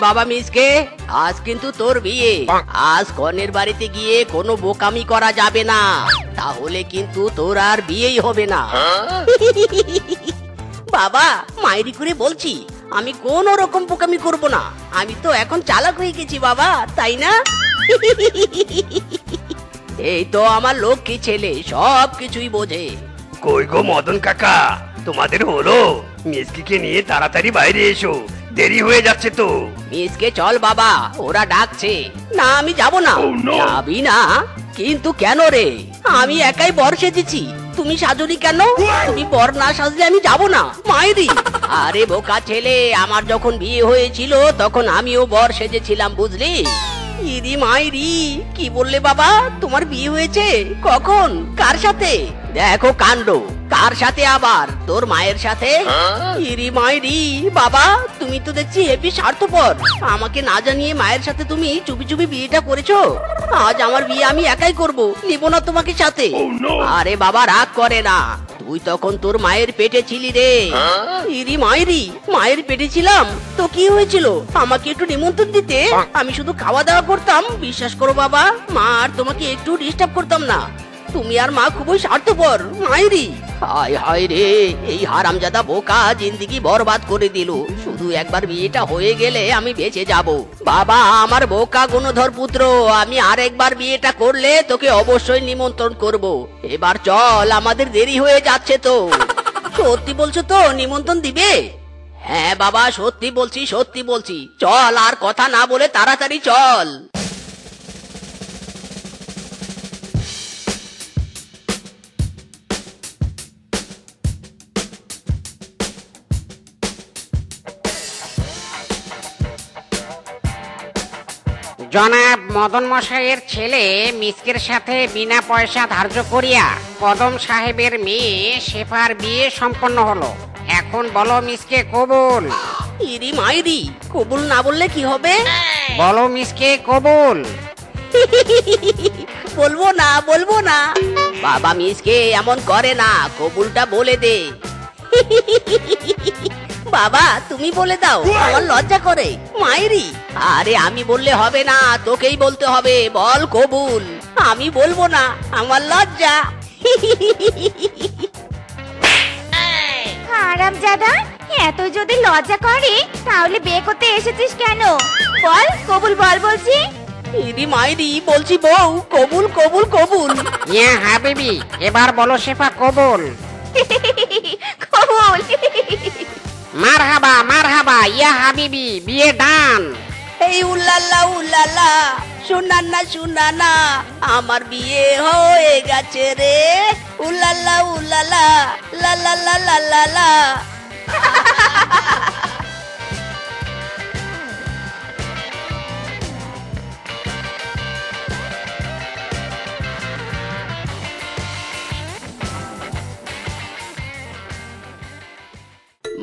বাবা মিসকে, আজ কিন্তু তোর বিয়ে। আজ কনের বাড়িতে গিয়ে কোনো বোকামি করা যাবে না, তাহলে কিন্তু তোর আর বিয়েই হবে না। বাবা মাইরি করে বলছি, আমি কোন রকম বোকামি করব না। আমি তো এখন চালাক হয়ে গেছি বাবা, তাই না? এই তো আমার লক্ষ্মী ছেলে, সব কিছুই বোঝে। কই গো মদন কাকা, তোমাদের হলো? মিসকিকে নিয়ে তাড়াতাড়ি বাইরে এসো, দেরি হয়ে যাচ্ছে তো। মিসকে চল বাবা, ওরা ডাকছে। না আমি যাব না। যাবি না? কিন্তু কেন রে? আমি একাই বর সেজেছি, তুমি সাজুনি কেন? তুমি বর না সাজলে আমি যাব না মাইরি। আরে বোকা ছেলে, আমার যখন বিয়ে হয়েছিল তখন আমিও বর সেজেছিলাম, বুঝলি? ইরি মাইরি, কি বললে বাবা? তোমার বিয়ে হয়েছে? কখন? কার সাথে? দেখো কাণ্ড, কার সাথে আবার? তোর মায়ের সাথে? ইরি মাইরি, বাবা তুমি তো দেখছি হেবি স্বার্থপর। আমাকে না জানিয়ে মায়ের সাথে তুমি চুপি চুপি বিয়েটা করেছো। আজ আমার বিয়ে আমি একাই করব, নিব না তোমাকে সাথে। আরে বাবা রাগ করে না, তুই তখন তোর মায়ের পেটে ছিলি রে। ইরি মাইরি, মায়ের পেটে ছিলাম তো কি হয়েছিল? আমাকে একটু নিমন্ত্রণ দিতে, আমি শুধু খাওয়া দাওয়া করতাম। বিশ্বাস করো বাবা, মা আর তোমাকে একটু ডিস্টার্ব করতাম না। তুমি আর মা খুবই স্বার্থপর মাইরি। হায় হায় রে, এই হারামজাদা বোকা জিন্দেগি বরবাদ করে দিল। শুধু একবার বিয়েটা হয়ে গেলে আমি বেঁচে যাব। বাবা আমার বোকা গুণধর পুত্র, আমি আরেকবার বিয়েটা করলে তোকে অবশ্যই নিমন্ত্রণ করব। এবার চল, আমাদের দেরি হয়ে যাচ্ছে তো। সত্যি বলছো তো নিমন্ত্রণ দিবে? হ্যাঁ বাবা সত্যি বলছি, সত্যি বলছি। চল, আর কথা না বলে তাড়াতাড়ি চল। জনাব মদন মশাইয়ের ছেলে মিসকের সাথে বিনা পয়সা ধার্য করিয়া কদম সাহেবের মেয়ে শেফার বিয়ে সম্পন্ন হলো। এখন বলো মিসকে কবুল। ইরি মাইরি, কবুল না বললে কি হবে? বলো মিসকে কবুল। বলবো না, বলবো না। বাবা মিসকে এমন করে না, কবুলটা বলে দে। বাবা তুমি বলে দাও, আমার লজ্জা করে মাইরি। আরে আমি বললে হবে না, তোকেই বলতে হবে। বল কবুল। আমি বলবো না, আমার লজ্জা। হারামজাদা, এত যদি লজ্জা করে তাহলে বিয়ে করতে এসেছিস কেন? বল কবুল বল বলছি। ইরি মাইরি, বলছি বউ কবুল কবুল কবুল। ইয়া হাবিবি, এবার বলো শেফা কবুল। কবুল। মারহাবা মারহাবা ইয়া হাবিবি, বিয়ে ডান। এই উল্লাল্লা উল্লাল্লা, শুনানা শুনানা, আমার বিয়ে হয়ে গেছে রে। উল্লাল্লা উল্লাল্লা, লা লা লা লা লা লা।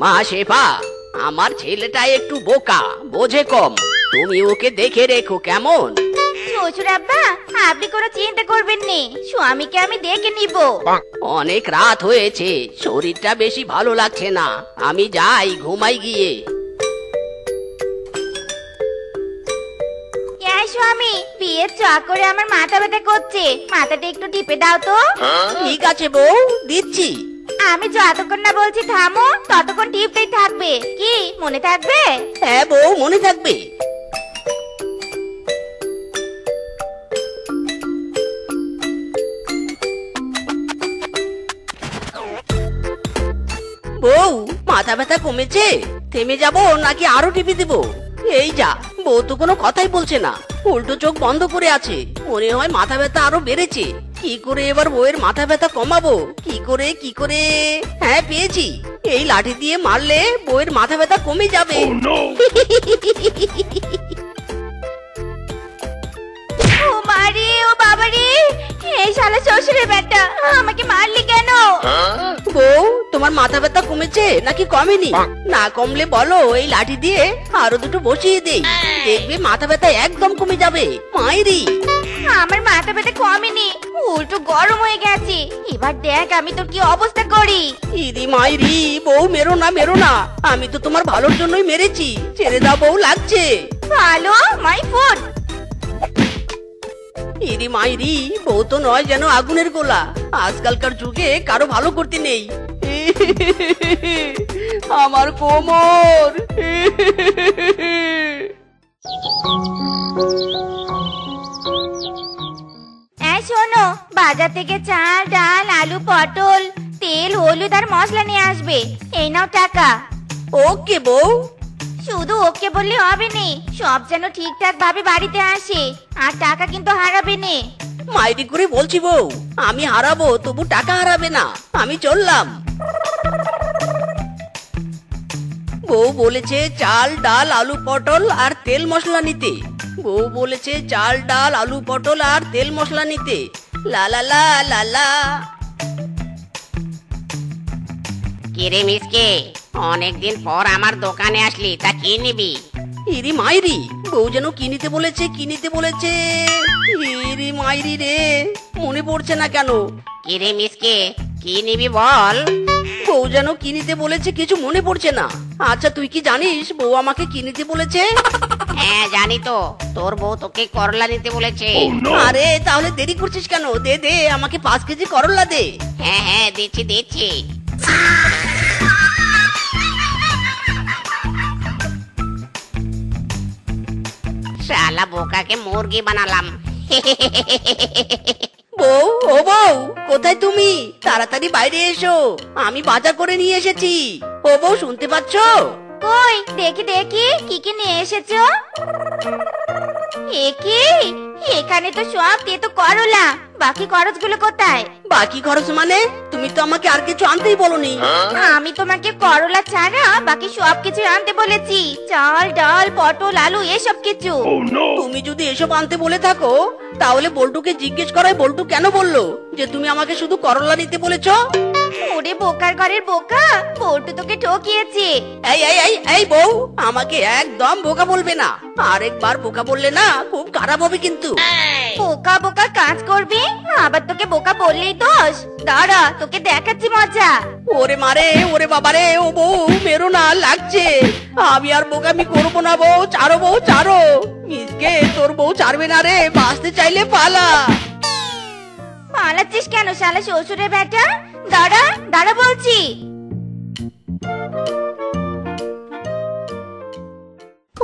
মা শেফা, আমার ছেলেটা একটু বোকা, বোঝে কম। তুমি ওকে দেখে রেখো কেমন? শ্বশুর আব্বা, আপনি কোনো চিন্তা করবেন না, স্বামীকে আমি দেখে নিব। অনেক রাত হয়েছে, শরীরটা বেশি ভালো লাগছে না। আমি যাই, ঘুমাই গিয়ে। স্বামী, বিয়ের চা করে আমার মাথা ব্যথা করছে, মাথাটা একটু টিপে দাও তো। ঠিক আছে বউ, দিচ্ছি। আমি যতক্ষণ না বলছি থামো, ততক্ষণ টিপতেই থাকবে। কি মনে থাকবে? হ্যাঁ বউ, মনে থাকবে। বউ মাথা ব্যথা কমেছে? থেমে যাব নাকি আরো টিপে দেব? এই যা, বউ তো কোনো কথাই বলছে না, উল্টো চোখ বন্ধ করে আছে। মনে হয় মাথা ব্যথা আরো বেড়েছে। কি করে এবার বউয়ের মাথা ব্যথা কমাবো? কি করে কি করে? হ্যাঁ পেয়েছি, এই লাঠি দিয়ে মারলে বউয়ের মাথা ব্যথা কমে যাবে। ও মারে, ও বাবারে, এই শালা শ্বশুরের বেটা আমাকে মারলি কেন? বউ তোমার মাথা ব্যথা কমেছে নাকি কমেনি? না কমলে বলো, এই লাঠি দিয়ে আরো দুটো বসিয়ে দেই, দেখবে মাথা ব্যথা একদম কমে যাবে মাইরি। আমার মাথা ব্যথা কমেনি, উল্টো গরম হয়ে গেছে। এবার দেখ আমি তোর কি অবস্থা করি। ইদি মাইরি, বউ মেরো না মেরো না, আমি তো তোমার ভালোর জন্যই মেরেছি, ছেড়ে দাও বউ, লাগছে। ভালো মাই ফুড। ইদি মাইরি, বউ তো নয় যেন আগুনের গোলা, আজকালকার যুগে কারো ভালো করতে নেই। আমার কোমর। এই শোনো, বাজার থেকে চাল ডাল আলু পটল তেল হলুদ আর মশলা নিয়ে আসবে। এই নাও টাকা। ওকে বউ। শুধু ওকে বললে হবে না, সব যেন ঠিকঠাক ভাবে বাড়িতে আসে। আর টাকা কিন্তু হারাবে না। মাইরি করে বলছি বউ, আমি হারাবো তবু টাকা হারাবে না, আমি চললাম। বউ বলেছে চাল ডাল আলু পটল আর তেল মশলা নিতে। বউ বলেছে চাল ডাল আলু পটল আর তেল মশলা নিতে। লা লা লা লা লা। কিরে মিসকে, অনেকদিন পর আমার দোকানে আসলি, তা কি নিবি? ইরি মাইরি, বউ যেন কি নিতে বলেছে কি নিতে বলেছে। ইরি মাইরি রে, মনে পড়ছে না কেন। কিরে মিসকে, কি নিবি বল? বউ যেন কি নিতে বলেছে কিছু মনে পড়ছে না। আচ্ছা তুই কি জানিস বউ আমাকে কি নিতে বলেছে? হ্যাঁ জানি তো, তোর বউ তোকে করলা নিতে বলেছে। আরে তাহলে দেরি করছিস কেন, দে দে আমাকে 5 কেজি করলা দে। হ্যাঁ হ্যাঁ দিচ্ছি দিচ্ছি। শালা বোকাকে মুরগি বানালাম। বউ, ও বউ, কোথায় তুমি? তাড়াতাড়ি বাইরে এসো, আমি বাজার করে নিয়ে এসেছি। ও বউ, শুনতে পাচ্ছো? কই দেখি দেখি কি কি নিয়ে এসেছো। একি, এখানে তো সব তেতো করলা, বাকি খরচগুলো কোথায়? বাকি খরচ মানে? তুমি তো আমাকে আর কিছু আনতেই বলোনি। আমি তোমাকে করলা ছাড়া বাকি সব কিছু আনতে বলেছি, চাল ডাল পটল আলু এসব কিছু। তুমি যদি এসব আনতে বলে থাকো তাহলে বল্টুকে জিজ্ঞেস করায় বল্টু কেন বললো যে তুমি আমাকে শুধু করলা নিতে বলেছো? ওরে বোকার ঘরের বোকা, বল্টু তোকে ঠকিয়েছে। এই এই এই এই বউ, আমাকে একদম বোকা বলবে না। আরেকবার বোকা বললে না খুব খারাপ হবে কিন্তু। বোকা বোকা কাজ করবি, আবার তোকে বোকা বললেই দোষ। দাঁড়া তোকে দেখাচ্ছি মজা। ওরে মারে, ওরে বাবারে, ও বউ মেরো না, লাগছে। আমি আর বোকামি করবো না বউ, ছাড়ো বউ ছাড়ো। মিসকে, তোর বউ ছাড়বে না রে, বাঁচতে চাইলে পালা। পালাচ্ছিস কেন শালা শ্বশুরের বেটা? দাঁড়া দাঁড়া বলছি।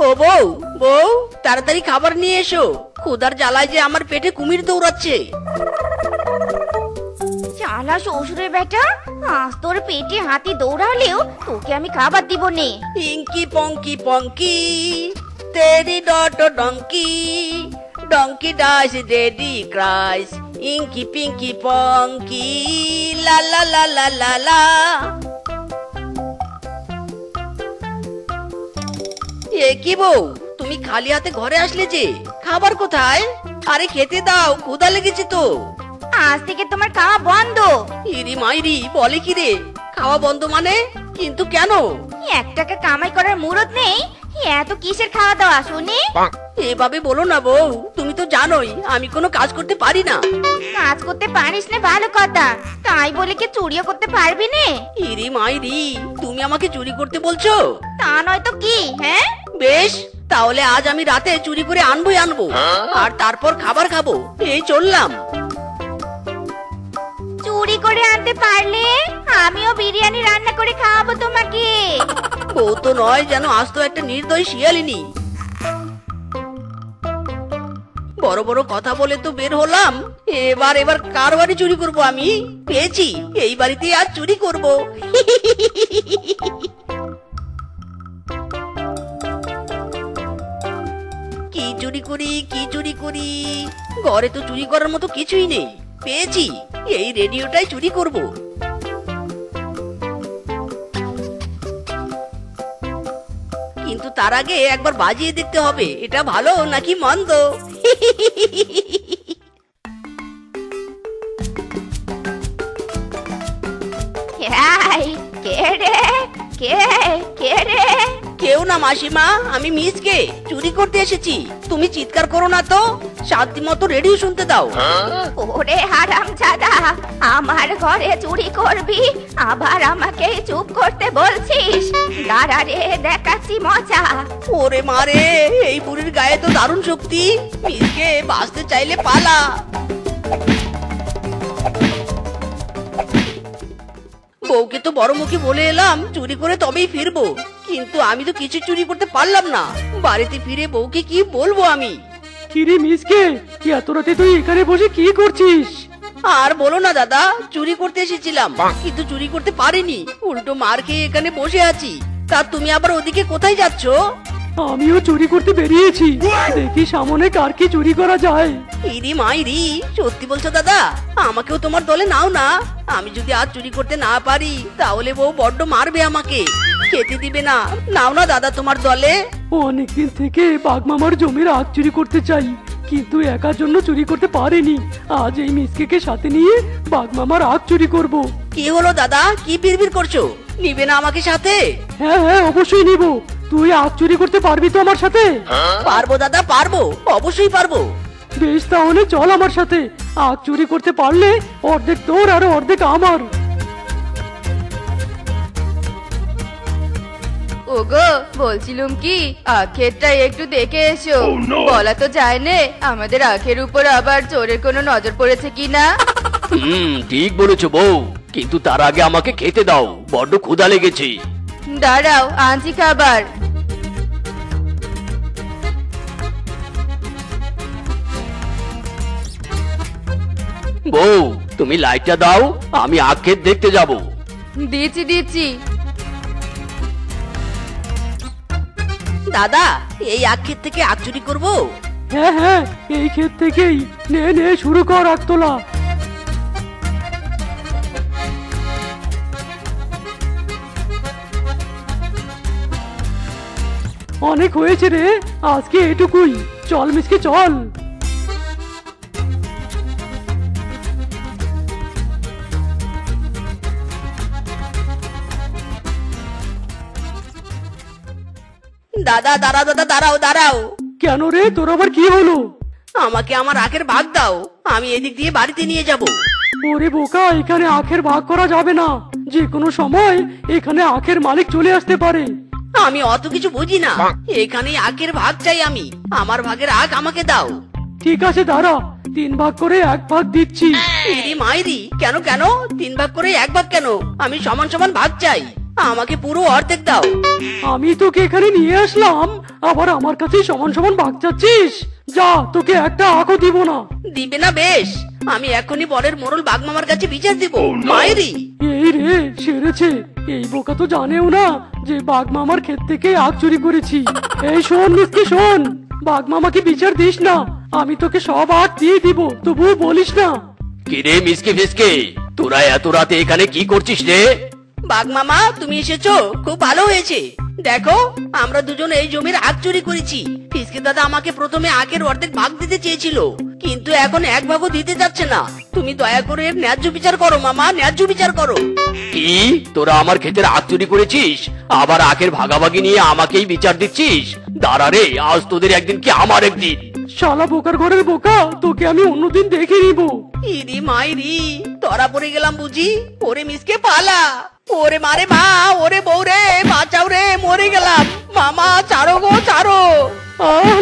ও বউ, বউ তাড়াতাড়ি খাবার নিয়ে এসো, ক্ষুধার জ্বালায় যে আমার পেটে কুমির দৌড়াচ্ছে। শালা শ্বশুরের বেটা, আজ তোর পেটে হাতি দৌড়ালেও তোকে আমি খাবার দিব নে। ইঙ্কি পঙ্কি পঙ্কি, তেরি ডট donkey, donkey dies daddy cries, inky pinky ponky, la la la la la লা। এ কি বউ, তুমি খালি হাতে ঘরে আসলে যে, খাবার কোথায়? আরে খেতে দাও, ক্ষুধা লেগেছে তো। আজ থেকে তোমার খাওয়া বন্ধ। ইরি মাইরি, বলে কি রে, খাওয়া বন্ধ মানে? কিন্তু কেন? 1 টাকা কামাই করার মুরত নেই, এত কিসের খাওয়া দাওয়া শুনি? এভাবে বলো না বউ, তুমি তো জানোই আমি কোনো কাজ করতে পারি না। কাজ করতে পারিস না ভালো কথা, তাই বলে কি চুরিও করতে পারবি না? ইরি মাইরি, তুমি আমাকে চুরি করতে বলছো? তা নয় তো কি? হ্যাঁ বেশ, তাহলে আজ আমি রাতে চুরি করে আনবোই আনবো, আর তারপর খাবার খাবো। এই চললাম। চুরি করে আনতে পারলে আমিও বিরিয়ানি রান্না করে খাওয়াবো তোমাকে। বউ তো নয় যেন আজ তো একটা নির্দয় শিয়ালিনী। বড় বড় কথা বলে তো বের হলাম, এবার কার বাড়ি চুরি করব? আমি পেয়েছি, এই বাড়িতে আজ চুরি করব। কি চুরি করি, কি চুরি করি? ঘরে তো চুরি করার মতো কিছুই নেই। পেয়েছি, এই রেডিওটাই চুরি করব। কিন্তু তার আগে একবার বাজিয়ে দেখতে হবে এটা ভালো নাকি মন্দ। কে রে? কে কে রে? কেউ না মাসিমা, আমি মিসকে চুরি করতে এসেছি। তুমি চিৎকার করো না তো, শান্তি মতো রেডিও শুনতে দাও। ওরে হারামজাদা, আমার ঘরে চুরি করবি আবার আমাকে চুপ করতে বলছিস? দাঁড়া রে, দেখাচ্ছি মজা। ওরে মারে, এই বুড়ির গায়ে তো দারুণ শক্তি। মিসকে বাঁচতে চাইলে পালা। বউকে তো বড় মুখে বলে এলাম চুরি করে তবেই ফিরবো, কিন্তু আমি তো কিছু চুরি করতে পারলাম না। বাড়িতে ফিরে বউকে কি বলবো আমি? কিরে মিসকে, এত রাতে তুই এখানে বসে কি করছিস? আর বলো না দাদা, চুরি করতে এসেছিলাম কিন্তু চুরি করতে পারিনি, উল্টো মার খেয়ে এখানে বসে আছি। তা তুমি আবার ওদিকে কোথায় যাচ্ছো? আমিও চুরি করতে বেরিয়েছি, দেখি সামনে কার কি চুরি করা যায়। ইরি মাইরি, সত্যি বলছো দাদা? আমাকেও তোমার দলে নাও না। আমি যদি আজ চুরি করতে না পারি তাহলে বউ বড্ড মারবে, আমাকে খেতে দিবে না। নাও না দাদা তোমার দলে। অনেকদিন থেকে বাগমামার জমির আখ চুরি করতে চাই, কিন্তু একার জন্য চুরি করতে পারিনি। আজ এই মিসকেকে সাথে নিয়ে বাগমামার আখ চুরি করব। কি হলো দাদা, কি বিড়বিড় করছো? নিবে না আমাকে সাথে? হ্যাঁ হ্যাঁ, অবশ্যই নিব। তুই আখ চুরি করতে পারবি তো আমার সাথে? পারবো দাদা, পারবো, অবশ্যই পারবো। বেশ, তাহলে চল আমার সাথে। আখ চুরি করতে পারলে অর্ধেক তোর আর অর্ধেক আমার। ওগো, বলছিলুম কি আখেরটা একটু দেখে এসো। বলা তো যায় না আমাদের আখের উপর আবার চোরের কোনো নজর পড়েছে কিনা। ঠিক বলেছো বউ, কিন্তু তার আগে আমাকে খেতে দাও, বড্ড ক্ষুধা লেগেছে। দাঁড়াও, আনছি খাবার। বউ, তুমি লাইটটা দাও, আমি আখ ক্ষেত দেখতে যাব। দিচ্ছি দিচ্ছি। দাদা, এই আখ ক্ষেত থেকে আখ চুরি করবো? হ্যাঁ হ্যাঁ, এই ক্ষেত থেকেই। নে নে, শুরু কর আখ তোলা। অনেক হয়েছে রে, আজকে এটুকুই। চল মিসকে চল। দাদা দাঁড়াও, দাদা দাঁড়াও দাঁড়াও। কেন রে, তোর আবার কি হলো? আমাকে আমার আখের ভাগ দাও, আমি এদিক দিয়ে বাড়িতে নিয়ে যাব। ওরে বোকা, এখানে আখের ভাগ করা যাবে না। যে কোনো সময় এখানে আখের মালিক চলে আসতে পারে। আমি অত কিছু বুঝি না, এখানে আখের ভাগ চাই আমি। আমার ভাগের আখ আমাকে দাও। ঠিক আছে, দাঁড়া, 3 ভাগ করে 1 ভাগ দিচ্ছি। ইরি মাইরি, কেন কেন 3 ভাগ করে 1 ভাগ কেন? আমি সমান সমান ভাগ চাই, আমাকে পুরো অর্ধেক দাও। আমি তোকে এখানে নিয়ে আসলাম, আবার আমার কাছে সমান সমান ভাগ চাচ্ছিস? যা, তোকে একটা আখও দিব না। দিবে না? বেশ, আমি এখনই বরের মোড়ল বাগমামার কাছে বিচার দিব। মাইরি, এই রে, সেরেছে। এই বোকা তো জানেও না যে বাগমামার ক্ষেত থেকে আখ চুরি করেছি। এই শোন মিসকে, শোন, বাগমামাকে বিচার দিস না, আমি তোকে সব আখ দিয়ে দিব, তবুও বলিস না। কিরে মিসকে ফিসকে, তোরা এত রাতে এখানে কি করছিস রে? বাগমামা তুমি এসেছো, খুব ভালো হয়েছে। দেখো, আমরা দুজন এই জমির আখ চুরি করেছি। ফিসকে দাদা আমাকে প্রথমে আখের অর্ধেক ভাগ দিতে চেয়েছিল, কিন্তু এখন 1 ভাগও দিতে যাচ্ছে না। তুমি দয়া করে এর ন্যায্য বিচার করো মামা, ন্যায্য বিচার করো। কি, তোরা আমার ক্ষেতের আখ চুরি করেছিস, আবার আখের ভাগাভাগি নিয়ে আমাকেই বিচার দিচ্ছিস? দাঁড়া রে, আজ তোদের একদিন কি আমার একদিন। শালা বোকার ঘরের বোকা, তোকে আমি অন্যদিন দেখে নিব। ইরি মাইরি, ধরা পড়ে গেলাম বুঝি। ওরে মিসকে পালা, ওরে মারে মা, ওরে বউ রে, বাঁচাও রে, মরে গেলাম। মামা ছাড়ো গো, ছাড়ো।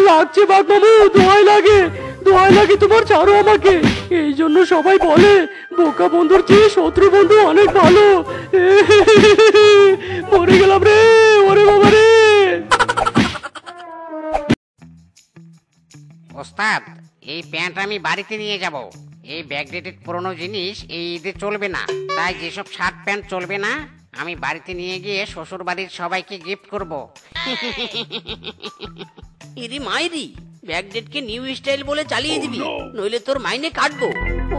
লাগছে বাগমামু, দোহাই লাগে, দোহাই লাগে তোমার, ছাড়ো আমাকে। এই জন্য সবাই বলে বোকা বন্ধুর চেয়ে শত্রু বন্ধু অনেক ভালো। মরে গেলাম রে, ওরে বাবা রে। ওস্তাদ, এই প্যান্ট আমি বাড়িতে নিয়ে যাব। এই ব্যাকডেটেড পুরনো জিনিস এই ঈদে চলবে না, তাই যেসব শার্ট প্যান্ট চলবে না আমি বাড়িতে নিয়ে গিয়ে শ্বশুর বাড়ির সবাইকে গিফট করব। ইরি মাইরি, ব্যাকডেটকে নিউ স্টাইল বলে চালিয়ে দিবি, নইলে তোর মাইনে কাটবো।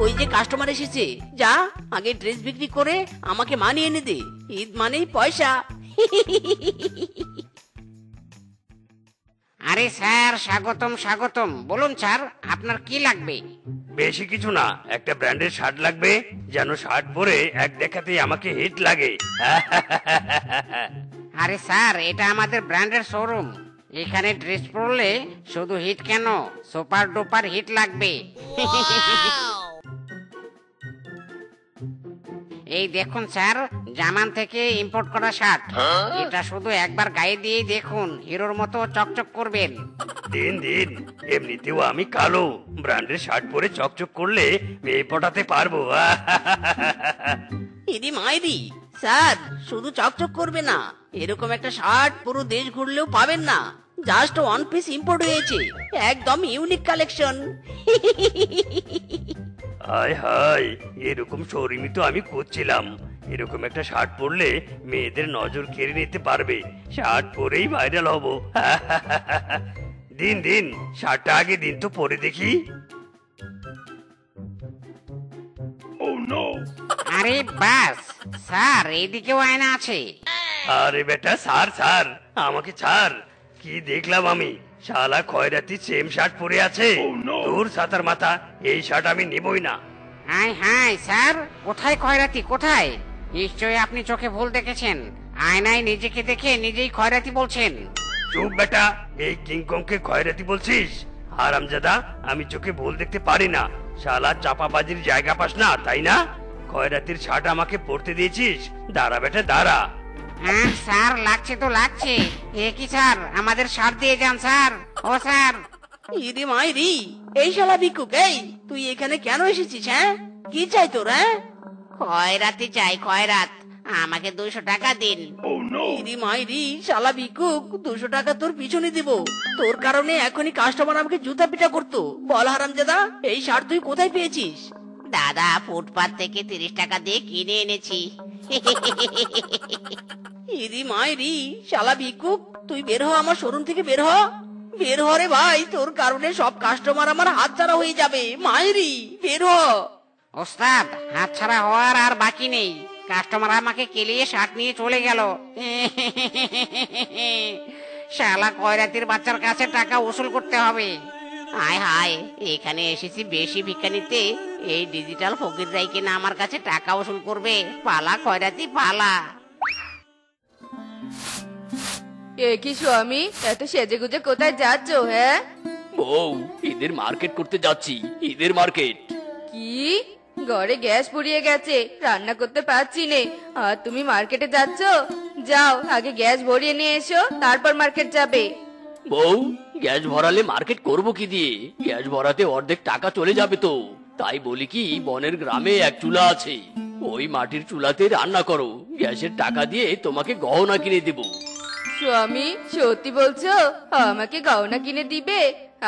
ওই যে কাস্টমার এসেছে, যা আগে ড্রেস বিক্রি করে আমাকে মানিয়ে এনে দে। ঈদ মানেই পয়সা। আরে স্যার, স্বাগতম স্বাগতম। বলুন স্যার, আপনার কি লাগবে? বেশি কিছু না, একটা ব্র্যান্ডের শার্ট লাগবে, যেন শার্ট পরে এক দেখাতেই আমাকে হিট লাগে। আরে স্যার, এটা আমাদের ব্র্যান্ডের শোরুম, এখানে ড্রেস পরলে শুধু হিট কেন, সুপার ডুপার হিট লাগবে। এই দেখুন স্যার, জামান থেকে ইম্পোর্ট করা শার্ট। এটা শুধু একবার গায়ে দিয়ে দেখুন, হিরোর মতো চকচক করবেন। দিন দিন, এমনিতেও আমি কালো, ব্র্যান্ডের শার্ট পরে চকচক করলে মেয়ে পটাতে পারবো। ইদি মাইরি স্যার, শুধু চকচক করবে না, এরকম একটা শার্ট পুরো দেশ ঘুরলেও পাবেন না। জাস্ট ওয়ান পিস ইম্পোর্ট হয়েছে, একদম ইউনিক কালেকশন। হায় হায়, এরকম শোরুমই তো আমি করছিলাম। এরকম একটা শার্ট পরলে মেয়েদের নজর কেড়ে নিতে পারবে, শার্ট পরেই ভাইরাল হব। দিন দিন, শার্টটা আগে দিন তো পরে দেখি। আরে বাস স্যার, এইদিকেও আয়না আছে। আরে বেটা স্যার স্যার, আমাকে ছাড়। কি দেখলাম আমি, শালা খয়রাতি সেম শার্ট পরে আছে। দূর সাতার মাথা, এই শার্ট আমি নিবই না। হাই হাই স্যার, কোথায় খয়রাতি, কোথায়? নিশ্চয়ই আপনি চোখে ভুল দেখেছেন, আয়নায় নিজেকে দেখে নিজেই খয়রাতি বলছেন। চুপ বেটা, এই কিংকংকে খয়রাতি বলছিস? হারামজাদা, আমি চোখে ভুল দেখতে পারি না। শালা চাপাবাজির জায়গা পাস না, তাই না? খয়রাতির শার্ট আমাকে পরতে দিয়েছিস? দাঁড়া বেটা দাঁড়া। হ্যাঁ স্যার, লাগছে তো লাগছে। এ কি স্যার, আমাদের শার্ট দিয়ে যান স্যার। ও স্যার। ইদি মাইরি, এই শালা ভিক্ষুক, এই তুই এখানে কেন এসেছিস? হ্যাঁ, কি চাই তোর? হ্যাঁ, খয়রাতি চাই, খয়রাত। আমাকে 200 টাকা দিন। ইদি মাইরি, শালা ভিক্ষুক, 200 টাকা তোর পিছনে দিব। তোর কারণে এখনই কাস্টমার আমাকে জুতা পিটা করতো। বল হারামজাদা, এই শার্ট তুই কোথায় পেয়েছিস? দাদা, ফুটপাত থেকে 30 টাকা দিয়ে কিনে এনেছি। ইদি মাইরি, শালা ভিক্ষুক, তুই বের হ, আমার শোরুম থেকে বের হ। বের হ রে ভাই, তোর কারণে সব কাস্টমার আমার হাতছাড়া হয়ে যাবে। মাইরি, বের হ। ওস্তাদ, হাতছাড়া হওয়ার আর বাকি নেই। কাস্টমার আমাকে কেলিয়ে শার্ট নিয়ে চলে গেল। শালা খয়রাতির বাচ্চার কাছে টাকা উসুল করতে হবে। হায় হায়, এখানে এসেছি বেশি ভিক্ষা নিতে, এই ডিজিটাল ফকির রাইকে না আমার কাছে টাকা উসুল করবে। পালা খয়রাতি পালা। এ কি স্বামী, এত সেজে গুজে কোথায় যাচ্ছ? হ্যাঁ, বউ, ঈদের মার্কেট করতে যাচ্ছি, ঈদের মার্কেট। কি? ঘরে গ্যাস পুড়িয়ে গেছে, রান্না করতে পারছি নে, আর তুমি মার্কেটে যাচ্ছ? যাও, আগে গ্যাস ভরিয়ে নিয়ে এসো, তারপর মার্কেট যাবে। বউ, গ্যাস ভরালে মার্কেট করব কি দিয়ে? গ্যাস ভরাতে অর্ধেক টাকা চলে যাবে তো। তাই বলি কি, বনের গ্রামে এক চুলা আছে, ওই মাটির চুলাতে রান্না করো, গ্যাসের টাকা দিয়ে তোমাকে গহনা কিনে দেব। স্বামী, সত্যি বলছো? আমাকে গহনা কিনে দিবে?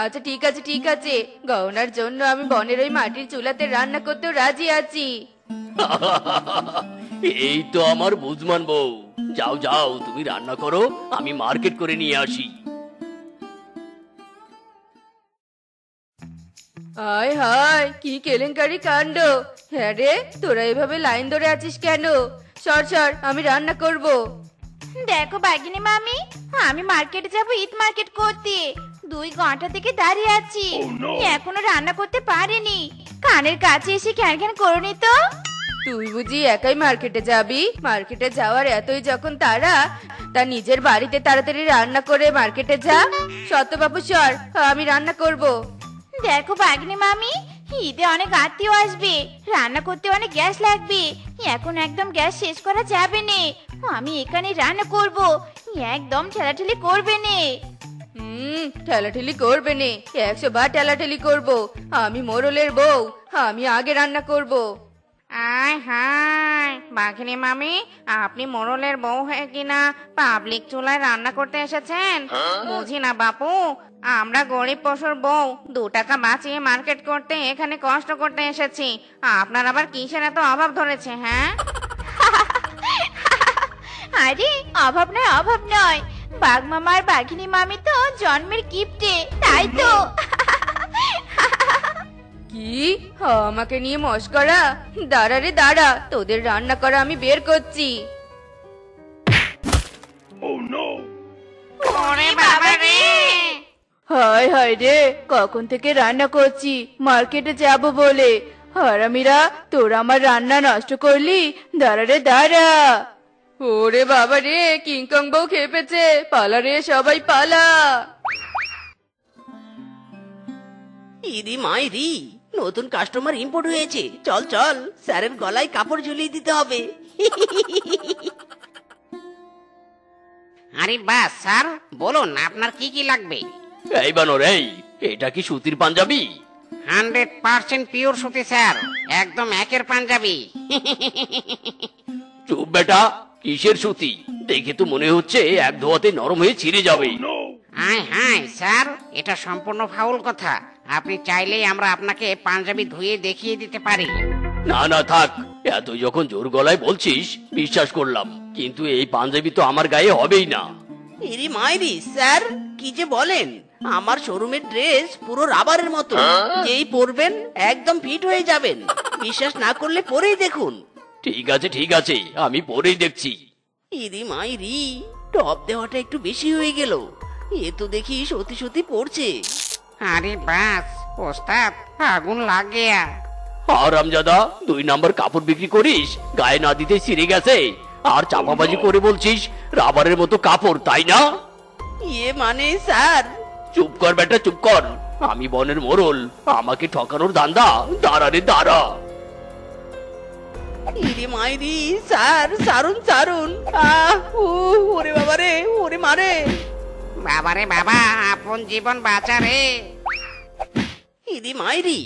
আচ্ছা ঠিক আছে ঠিক আছে, গহনার জন্য আমি বনের ওই মাটির চুলাতে রান্না করতেও রাজি আছি। এই তো আমার বুঝমান বউ। যাও যাও, তুমি রান্না করো, আমি মার্কেট করে নিয়ে আসি। হায় হায়, কি কেলেঙ্কারি কাণ্ড! হ্যাঁ রে, তোরা এভাবে লাইন ধরে আছিস কেন? সর সর, আমি রান্না করব। দেখো বাগিনী মামি, আমি মার্কেটে যাব ঈদ মার্কেট করতে। 2 ঘন্টা থেকে দাঁড়িয়ে আছি, এখনো রান্না করতে পারিনি। কানের কাছে এসে ঘ্যান ঘ্যান করনি তো। তুই বুঝি একাই মার্কেটে যাবি? মার্কেটে যাওয়ার এতই যখন তারা, তা নিজের বাড়িতে তাড়াতাড়ি রান্না করে মার্কেটে যা। সত্যবাবু সর, আমি রান্না করব। দেখো বাগিনী মামি, ঈদে অনেক আত্মীয় আসবে, রান্না করতে অনেক গ্যাস লাগবে। এখন একদম গ্যাস শেষ করা যাবে না, আমি এখানে রান্না করব, একদম ঠেলাঠেলি করবে না। ঠেলাঠেলি করবে নে, 100 বার ঠেলাঠেলি করব। আমি মোড়লের বউ, আমি আগে রান্না করব। আয় হায়, বাঘিনী মামি, আপনি মোড়লের বউ হয়ে কিনা পাবলিক চুলায় রান্না করতে এসেছেন? বুঝি না বাপু, আমরা গরিব পশুর বউ 2 টাকা বাঁচিয়ে মার্কেট করতে এখানে কষ্ট করতে এসেছি। আপনার আবার কিসের এত অভাব ধরেছে? হ্যাঁ, আরে অভাব নয়, অভাব নয়, বাঘ মামা আর বাঘিনী মামি তো জন্মের গিফটে, তাই তো। কি? আমাকে নিয়ে মস্করা? দাঁড়া রে দাঁড়া, তোদের রান্না করা আমি বের করছি। ওরে বাবা রে! হায় হায় রে, কখন থেকে রান্না করছি মার্কেটে যাব বলে। হারামিরা, তোরা আমার রান্না নষ্ট করলি। দাঁড়া রে দাঁড়া। ওরে বাবা রে, কিংকং বউ খেপেছে, পালা রে সবাই পালা। ইরি মাইরি, নতুন কাস্টমার ইম্পোর্ট হয়েছে। চল চল, স্যারের গলায় কাপড় ঝুলিয়ে দিতে হবে। আরে বাস স্যার, বলুন আপনার কি কি লাগবে? এই বানর, এই এটা কি সুতির পাঞ্জাবি? 100% পিওর সুতি স্যার, একদম একের পাঞ্জাবি। চুপ বেটা, কিসের সুতি? দেখে তো মনে হচ্ছে এক ধোয়াতে নরম হয়ে ছিঁড়ে যাবে। হাই হাই স্যার, এটা সম্পূর্ণ ফাউল কথা। আপনি চাইলেই আমরা আপনাকে পাঞ্জাবি ধুয়ে দেখিয়ে দিতে পারি। না না থাক, এত যখন জোর গলায় বলছিস বিশ্বাস করলাম, কিন্তু এই পাঞ্জাবি তো আমার গায়ে হবেই না। ইরি মাইরি স্যার, কি যে বলেন! আমার শোরুমের ড্রেস পুরো রাবারের মতো, যেই পরবেন একদম ফিট হয়ে যাবেন। বিশ্বাস না করলে পরেই দেখুন। ঠিক আছে ঠিক আছে, আমি পরেই দেখছি। ইরি মাইরি, টপ দেওয়াটা একটু বেশি হয়ে গেল। এ তো দেখি সত্যি সত্যি পড়ছে। আরে বাস ওস্তাদ, আগুন লাগে। হারামজাদা, 2 নাম্বার কাপড় বিক্রি করিস, গায়ে না দিতে ছিঁড়ে গেছে, আর চাপাবাজি করে বলছিস রাবারের মতো কাপড়, তাই না? ইয়ে মানে স্যার। চুপ কর বেটা, চুপ কর। আমি বনের মোড়ল, আমাকে ঠকানোর ধান্দা? দাঁড়া রে দাঁড়া। ইরি মাইরি স্যার, সারুন সারুন। ওরে বাবা রে, ওরে মারে। বাবারে বাবা, আপন জীবন বাঁচা রে। ইরি মাইরি,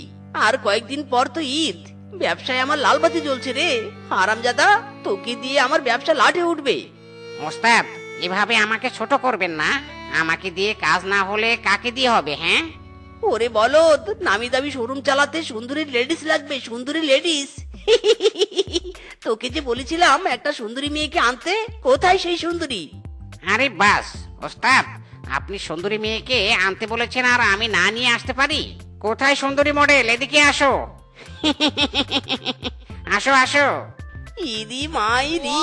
আর কয়েকদিন পর তো ঈদ। ব্যবসায় আমার লালবাতি জ্বলছে রে। হারামজাদা, তোকে দিয়ে আমার ব্যবসা লাটে উঠবে। ওস্তাদ, এভাবে আমাকে ছোট করবেন না। আমাকে দিয়ে কাজ না হলে কাকে দিয়ে হবে? হ্যাঁ, ওরে বলদ, নামি দামি শোরুম চালাতে সুন্দরী লেডিস লাগবে, সুন্দরী লেডিস। তোকে যে বলেছিলাম একটা সুন্দরী মেয়েকে আনতে, কোথায় সেই সুন্দরী? আরে বাস ওস্তাদ, আপনি সুন্দরী মেয়েকে আনতে বলেছেন আর আমি না নিয়ে আসতে পারি? কোথায় সুন্দরী মডেল? এদিকে আসো। আসো আসো। ইরি মাইরি,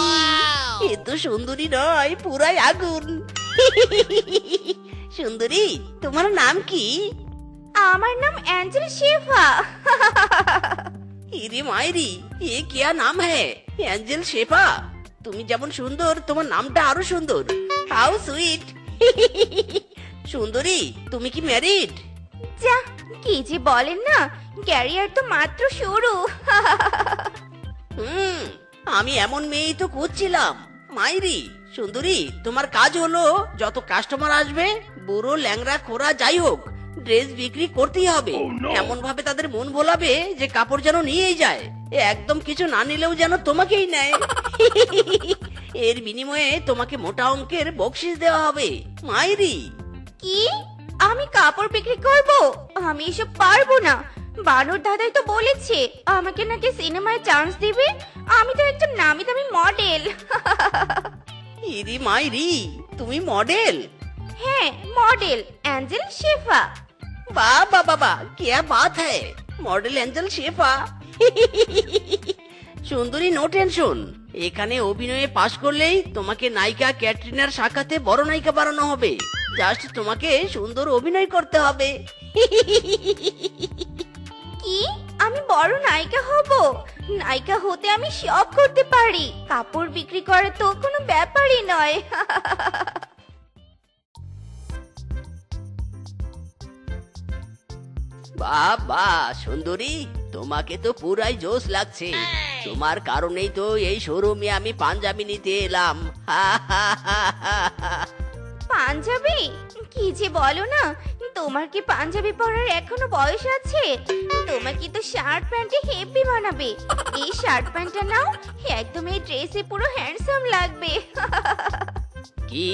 এ তো সুন্দরী নয়, পুরাই আগুন। সুন্দরী, তোমার নাম কি? আমার নাম অ্যাঞ্জেল শেফা। ইরি মাইরি, এ क्या নাম है? অ্যাঞ্জেল শেফা। তুমি যেমন সুন্দর, তোমার নামটা আরো সুন্দর। How sweet. সুন্দরী, তুমি কি ম্যারিড? যা, কি যে বলেন না, ক্যারিয়ার তো মাত্র শুরু। আমি এমন মেয়েই তো খুঁজছিলাম। মাইরি, সুন্দরী, তোমার কাজ হলো যত কাস্টমার আসবে, বুড়ো ল্যাংড়া খোরা যাই হোক, ড্রেস বিক্রি করতেই হবে। এমন ভাবে তাদের মন ভোলাবে যে কাপড় যেন নিয়েই যায়, একদম কিছু না নিলেও যেন তোমাকেই নেয়। এর বিনিময়ে তোমাকে মোটা অঙ্কের বকশিস দেওয়া হবে। মাইরি, কি? আমি কাপড় বিক্রি করব? আমি এসব পারবো না। বানর দাদাই তো বলেছে আমাকে নাকি সিনেমায় চান্স দিবে। আমি তো একজন নামি দামি মডেল। ইরি মাইরি, তুমি মডেল? হ্যাঁ, মডেল অ্যাঞ্জেল শেফা। বাবা বাবা, क्या बात है, মডেল অ্যাঞ্জেল শেফা। সুন্দরী, নো টেনশন। এখানে অভিনয়ে পাশ করলেই তোমাকে নায়িকা ক্যাটরিনার সাক্ষাতে বড় নায়িকা বানানো হবে। জাস্ট তোমাকে সুন্দর অভিনয় করতে হবে। কি? আমি বড় নায়িকা হব? নায়িকা হতে আমি সব করতে পারি, কাপড় বিক্রি করা তো কোনো ব্যাপারই নয়। বাবা সুন্দরী, তোমাকে তো পুরাই জোশ লাগছে। তোমার কারণেই তো এই শোরুমে আমি পাঞ্জাবি নিতে এলাম। পাঞ্জাবি? কি যে বলো না, তোমার কি পাঞ্জাবি পরার এখনো বয়স আছে? তোমাকে তো শার্ট প্যান্টে হেভি বানাবে। এই শার্ট প্যান্টটা নাও, একদম এই ড্রেসে পুরো হ্যান্ডসাম লাগবে। কি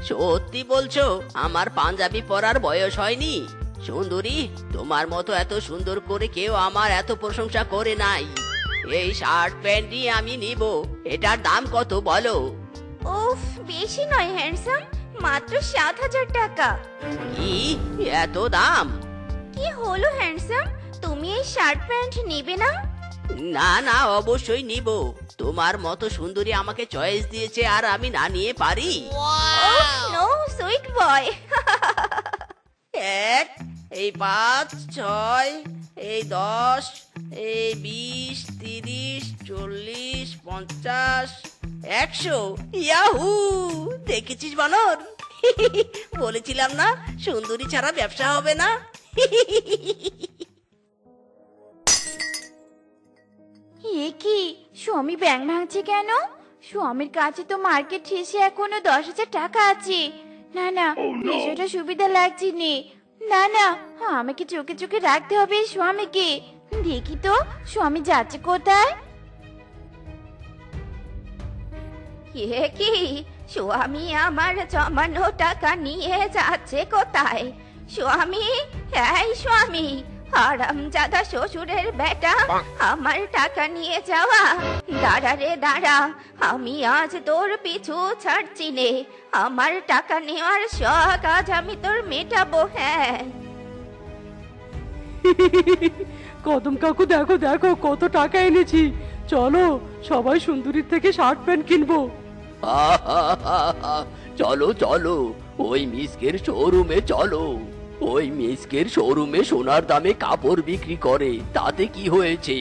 সত্যি বলছো? আমার পাঞ্জাবি পরার বয়স হয়নি? সুন্দরী, তোমার মতো এত সুন্দর করে কেউ আমার এত প্রশংসা করে নাই। এই শার্ট প্যান্টই আমি নিব। এটার দাম কত বলো? উফ, বেশি নয় হ্যান্ডসাম, মাত্র 7,000 টাকা। কি এত দাম? কি হলো হ্যান্ডসাম, তুমি এই শার্ট প্যান্ট নেবে না? না না, অবশ্যই নিব। তোমার মতো সুন্দরী আমাকে চয়েস দিয়েছে, আর আমি না নিয়ে পারি? নো সুইট বয়। 1, এই 5, 6, এই 10, এই 20, 30, 40, 50, 100? ইয়াহু! দেখেছিস বানর? বলেছিলাম না সুন্দরী ছাড়া ব্যবসা হবে না। এ কি স্বামী ব্যাংক ভাঙছে কেন? স্বামীর কাছে তো মার্কেট শেষে এখনো 10,000 টাকা আছে। না না, বিষয়টা সুবিধা লাগছে নে। না না, আমাকে চোখে চোখে রাখতে হবে এই স্বামীকে। দেখি তো স্বামী যাচ্ছে কোথায়। এ কি স্বামী আমার জমানো টাকা নিয়ে যাচ্ছে কোথায়? স্বামী, এই স্বামী, হারামজাদা শ্বশুরের বেটা, আমার টাকা নিয়ে যাওয়া। দাঁড়া রে দাঁড়া, আমি আজ তোর পিছু ছাড়ছি নে। আমার টাকা নেওয়ার শখ আজ আমি তোর মেটাবো। হ্যাঁ, কদম কাকু দেখো দেখো কত টাকা এনেছি। চলো সবাই সুন্দরীর থেকে শার্ট প্যান্ট কিনবো। চলো চলো, ওই মিসকের শোরুমে চলো। ওই মিসকের শোরুমে সোনার দামে কাপড় বিক্রি করে, তাতে কি হয়েছে?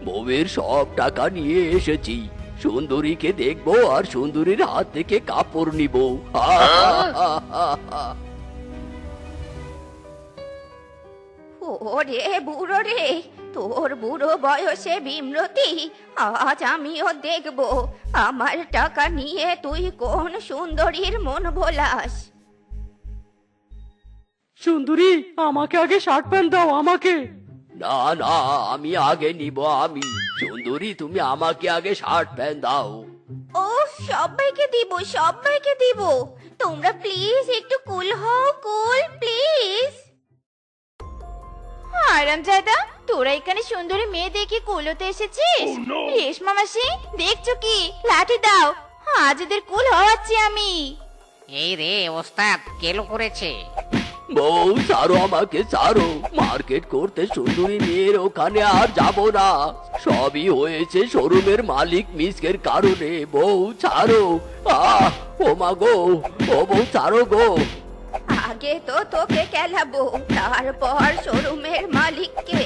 বউয়ের সব টাকা নিয়ে এসেছি। সুন্দরীকে দেখবো আর সুন্দরীর হাত থেকে কাপড় নিব। ওরে বুড়ো রে, তোর বুড়ো বয়সে বিমরতি আজ আমিও দেখবো আমার টাকা নিয়ে তুই কোন সুন্দরীর মন ভোলাস। সুন্দরী আমাকে আগে শার্ট প্যান্ট দাও আমাকে। না না, আমি আগে নিব আমি। সুন্দরী তুমি আমাকে আগে শার্ট প্যান্ট দাও। ও সবাইকে দিব, সবাইকে দিব। তোমরা প্লিজ একটু কুল হও, কুল প্লিজ। হারামজাদা, তোরা এখানে সুন্দরী মেয়ে দেখে কুলোতে এসেছিস? রেশমা মাসি, দেখছো কি? লাঠি দাও, আজ এদের কুল হওয়াচ্ছি আমি। এই রে ওস্তাদ, কেলো করেছে। বউ ছাড়ো আমাকে, ছাড়ো। মার্কেট করতে সুন্দরী মেয়ের ওখানে আর যাব না। সবই হয়েছে শোরুমের মালিক মিসকের কারণে। বউ ছাড়ো। ও মা গো, ও বউ ছাড়ো গো। আগে তো তোকে খেলাবো, তারপর শোরুমের মালিককে।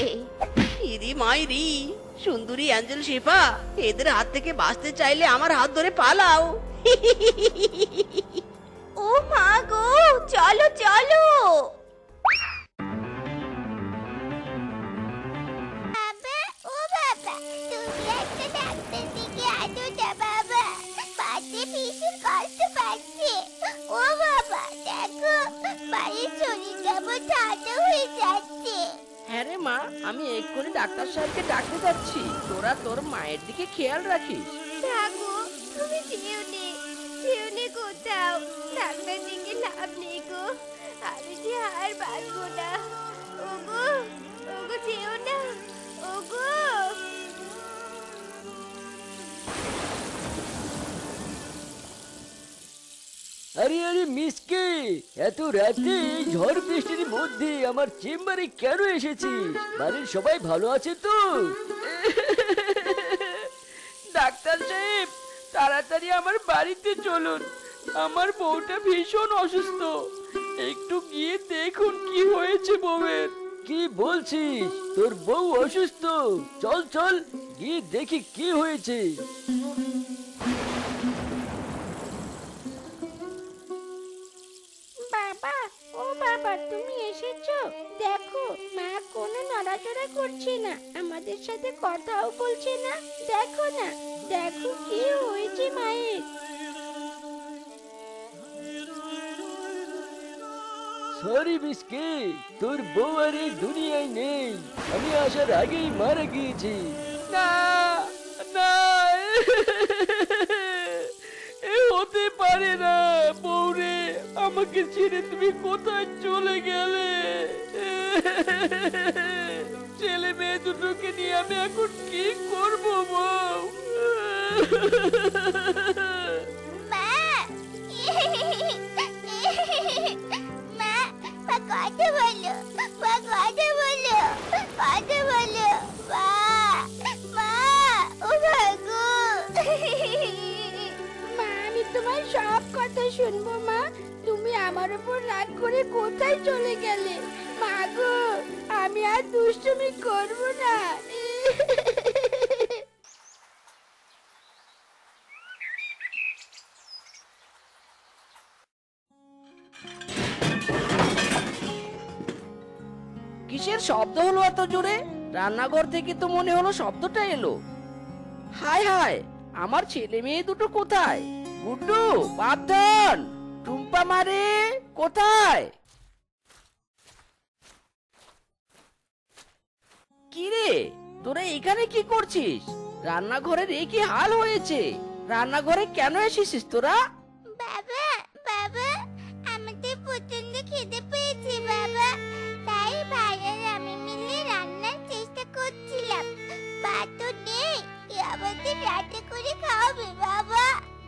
ইরি মাইরি, সুন্দরী অ্যাঞ্জেল শেফা, এদের হাত থেকে বাঁচতে চাইলে আমার হাত ধরে পালাও। ও মা গো, চলো চলো। বাবা, ও বাবা, তুমি একটা ডাক্তার দিকে আনো না বাবা। পাতে ভীষণ কষ্ট পাচ্ছে। ও বাবা, দেখো মায়ের শরীর কেমন ঠান্ডা হয়ে যাচ্ছে। হ্যাঁ রে মা, আমি এক্ষুনি ডাক্তার সাহেবকে ডাকতে যাচ্ছি। তোরা তোর মায়ের দিকে খেয়াল রাখিস। থাকো, তুমি যেও নে, যেও নে কোথাও। ডাক্তার দিকে লাভ নেই গো, আমি যে আর বাঁচবো না। ওগো, ওগো যেও না, ওগো। আরে আরে মিসকে, এত রাতে এই ঝড় বৃষ্টির মধ্যে আমার চেম্বারে কেন এসেছিস? বাড়ির সবাই ভালো আছে তো? ডাক্তার সাহেব, তাড়াতাড়ি আমার বাড়িতে চলুন। আমার বউটা ভীষণ অসুস্থ, একটু গিয়ে দেখুন কি হয়েছে বউয়ের। কি বলছিস? তোর বউ অসুস্থ? চল চল গিয়ে দেখি কি হয়েছে। বাবা, ও বাবা, তুমি এসেছো? দেখো মা কোনো নড়াচড়া করছে না, আমাদের সাথে কথাও বলছে না। দেখো না, দেখো কি হয়েছে মায়ের। সরি মিসকে, তোর বউ আর এই দুনিয়ায় নেই। আমি আসার আগেই মারা গিয়েছি। না না, এ হতে পারে না। বউরে, আমাকে ছেড়ে তুমি কোথায় চলে গেলে? ছেলে মেয়ে দুটোকে নিয়ে আমি এখন কি করব বউ? মা, মা, মা কথা বলো, মা কথা বলো, কথা বলো, মা, মা, ও ভাগো। মা, আমি তোমার সব কথা শুনবো মা। তুমি আমার উপর রাগ করে কোথায় চলে গেলে? মা গো, আমি আর দুষ্টুমি করবো না। শব্দ হলো এত জোরে? রান্নাঘর থেকে তো মনে হলো শব্দটা এলো। হায় হায়, আমার ছেলে মেয়ে দুটো কোথায়? গুড্ডু, বাদন, টুম্পা মারে, কোথায়? কিরে, তোরা এখানে কি করছিস? রান্নাঘরের এই কি হাল হয়েছে? রান্নাঘরে কেন এসেছিস তোরা? বাবা, বাবা, আমাদের প্রচন্ড খিদে পেয়েছে বাবা। তাই ভাই আর আমি মিলে রান্নার চেষ্টা করছিলাম। ভাত তো নেই, কে আমাদের রান্না করে খাওয়াবে বাবা?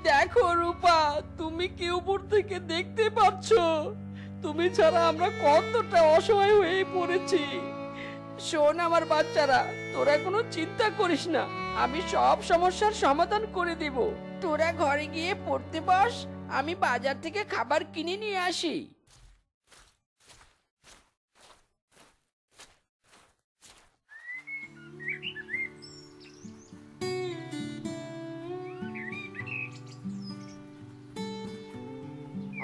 দেখো রূপা, তুমি কি উপর থেকে দেখতে পাচ্ছ? তুমি ছাড়া আমরা কতটা অসহায় হয়ে পড়েছি। শোন আমার বাচ্চারা, তোরা কোনো চিন্তা করিস না, আমি সব সমস্যার সমাধান করে দেব। তোরা ঘরে গিয়ে পড়তে বস, আমি বাজার থেকে খাবার কিনে নিয়ে আসি।